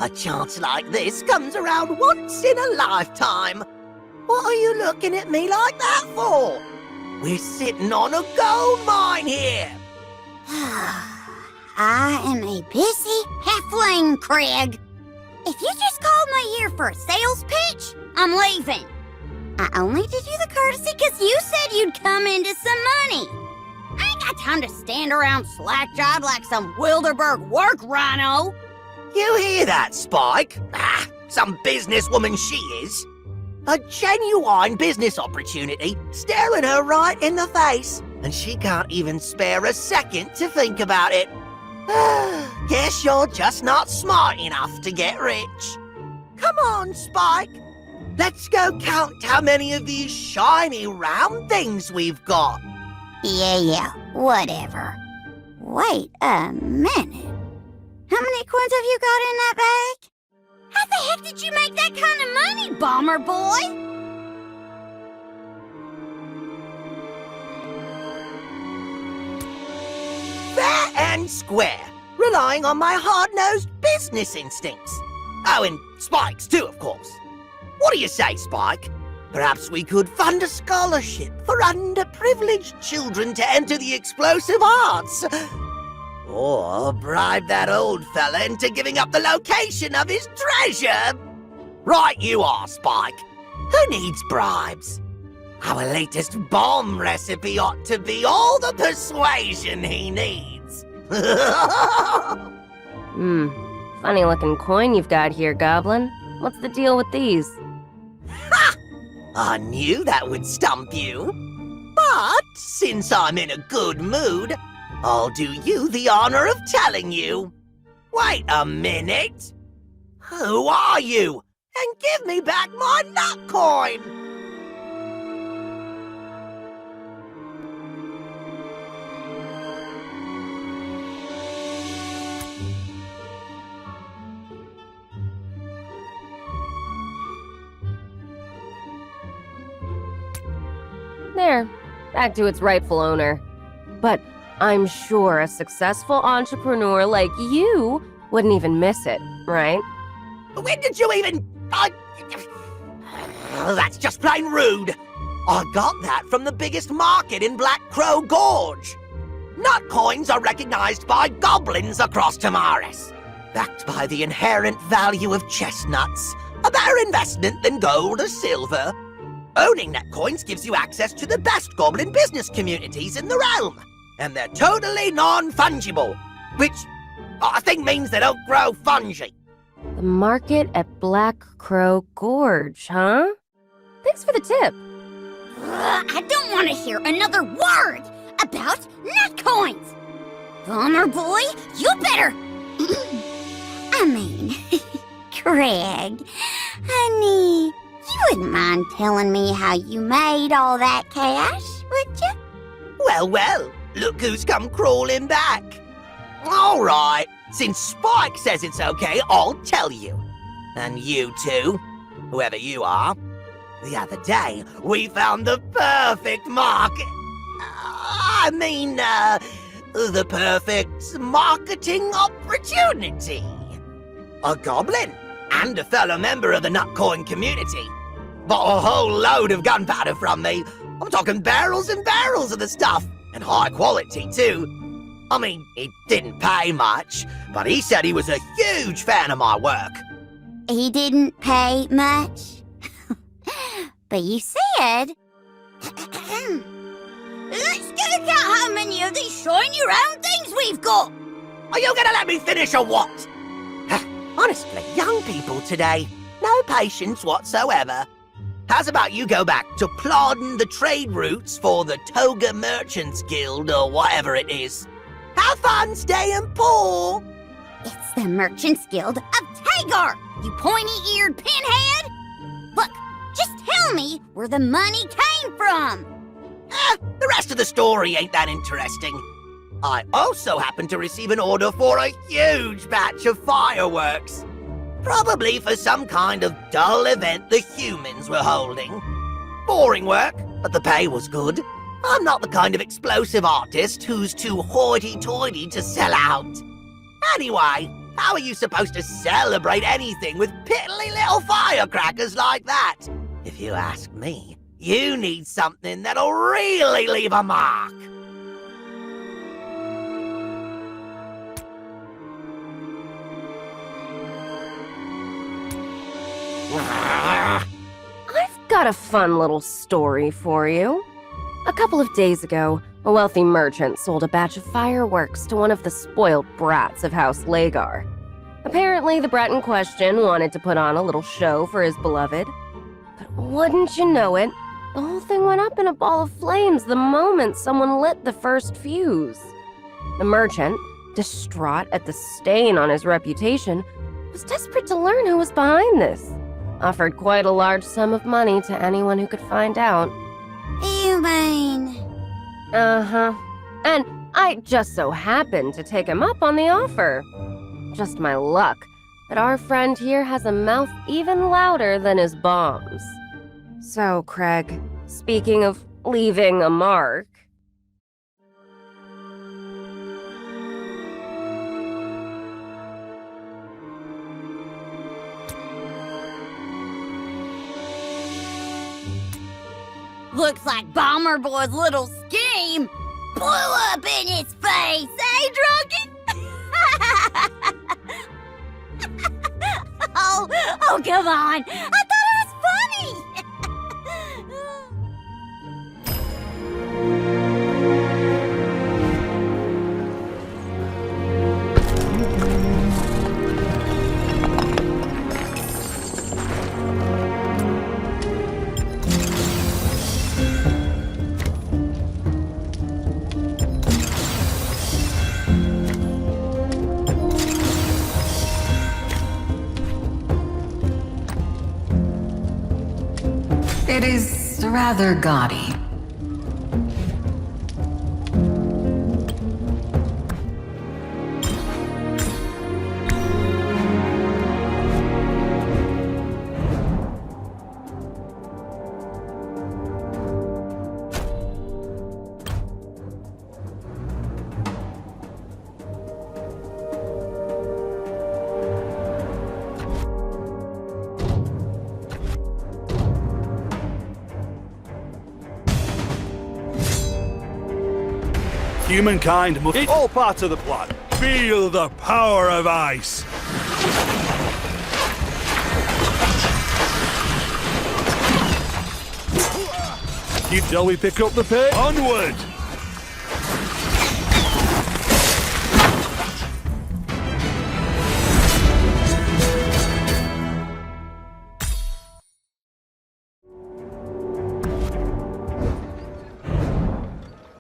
A chance like this comes around once in a lifetime. What are you looking at me like that for? We're sitting on a gold mine here. I am a busy halfling, Craig. If you just called me here for a sales pitch, I'm leaving. I only did you the courtesy because you said you'd come into some money. I ain't got time to stand around slack-jawed like some Wilderberg work rhino. You hear that, Spike? Some businesswoman she is. A genuine business opportunity staring her right in the face, and she can't even spare a second to think about it. Guess you're just not smart enough to get rich. Come on, Spike. Let's go count how many of these shiny round things we've got. Yeah, whatever. Wait a minute. How many coins have you got in that bag? How the heck did you make that kind of money, Bomber Boy? Fair and square, relying on my hard-nosed business instincts. Oh, and Spike's too, of course. What do you say, Spike? Perhaps we could fund a scholarship for underprivileged children to enter the explosive arts. Or bribe that old fella into giving up the location of his treasure. Right you are, Spike. Who needs bribes? Our latest bomb recipe ought to be all the persuasion he needs. Funny looking coin you've got here, Goblin. What's the deal with these? Ha! I knew that would stump you. But since I'm in a good mood, I'll do you the honor of telling you. Wait a minute. Who are you? And give me back my nut coin. There, back to its rightful owner. But I'm sure a successful entrepreneur like you wouldn't even miss it, right? When did you even... That's just plain rude. I got that from the biggest market in Black Crow Gorge. Nut coins are recognized by goblins across Tamaris. Backed by the inherent value of chestnuts, a better investment than gold or silver. Owning nut coins gives you access to the best goblin business communities in the realm. And they're totally non-fungible, which I think means they don't grow fungi. The market at Black Crow Gorge, huh? Thanks for the tip. I don't want to hear another word about nut coins. Bomber Boy, you better... I mean, Craig, honey, you wouldn't mind telling me how you made all that cash, would you? Well, look who's come crawling back. All right, since Spike says it's okay, I'll tell you. And you too, whoever you are. The other day, we found the perfect market. The perfect marketing opportunity. A goblin and a fellow member of the Nutcoin community bought a whole load of gunpowder from me. I'm talking barrels and barrels of the stuff, and high quality too. I mean, he didn't pay much, but he said he was a huge fan of my work. He didn't pay much? But you said... Let's go count how many of these shiny round things we've got. Are you gonna let me finish or what? Honestly, young people today, no patience whatsoever. How's about you go back to plodding the trade routes for the Toga Merchants Guild or whatever it is? Have fun staying poor! It's the Merchants Guild of Tagar, you pointy-eared pinhead! Look, just tell me where the money came from! The rest of the story ain't that interesting. I also happened to receive an order for a huge batch of fireworks. Probably for some kind of dull event the humans were holding. Boring work, but the pay was good. I'm not the kind of explosive artist who's too hoity-toity to sell out. Anyway, How are you supposed to celebrate anything with piddly little firecrackers like that? If you ask me, you need something that'll really leave a mark. I've got a fun little story for you. A couple of days ago, a wealthy merchant sold a batch of fireworks to one of the spoiled brats of House Lagar. Apparently, the brat in question wanted to put on a little show for his beloved. But wouldn't you know it, the whole thing went up in a ball of flames the moment someone lit the first fuse. The merchant, distraught at the stain on his reputation, was desperate to learn who was behind this. Offered quite a large sum of money to anyone who could find out. You mean... Uh-huh. And I just so happened to take him up on the offer. Just my luck that our friend here has a mouth even louder than his bombs. So, Craig, speaking of leaving a mark... Looks like Bomber Boy's little scheme blew up in his face, eh, Drunken? oh, come on. I thought it was funny. It is rather gaudy. Humankind must... It's all part of the plan. Feel the power of ice. Shall we pick up the pace? Onward!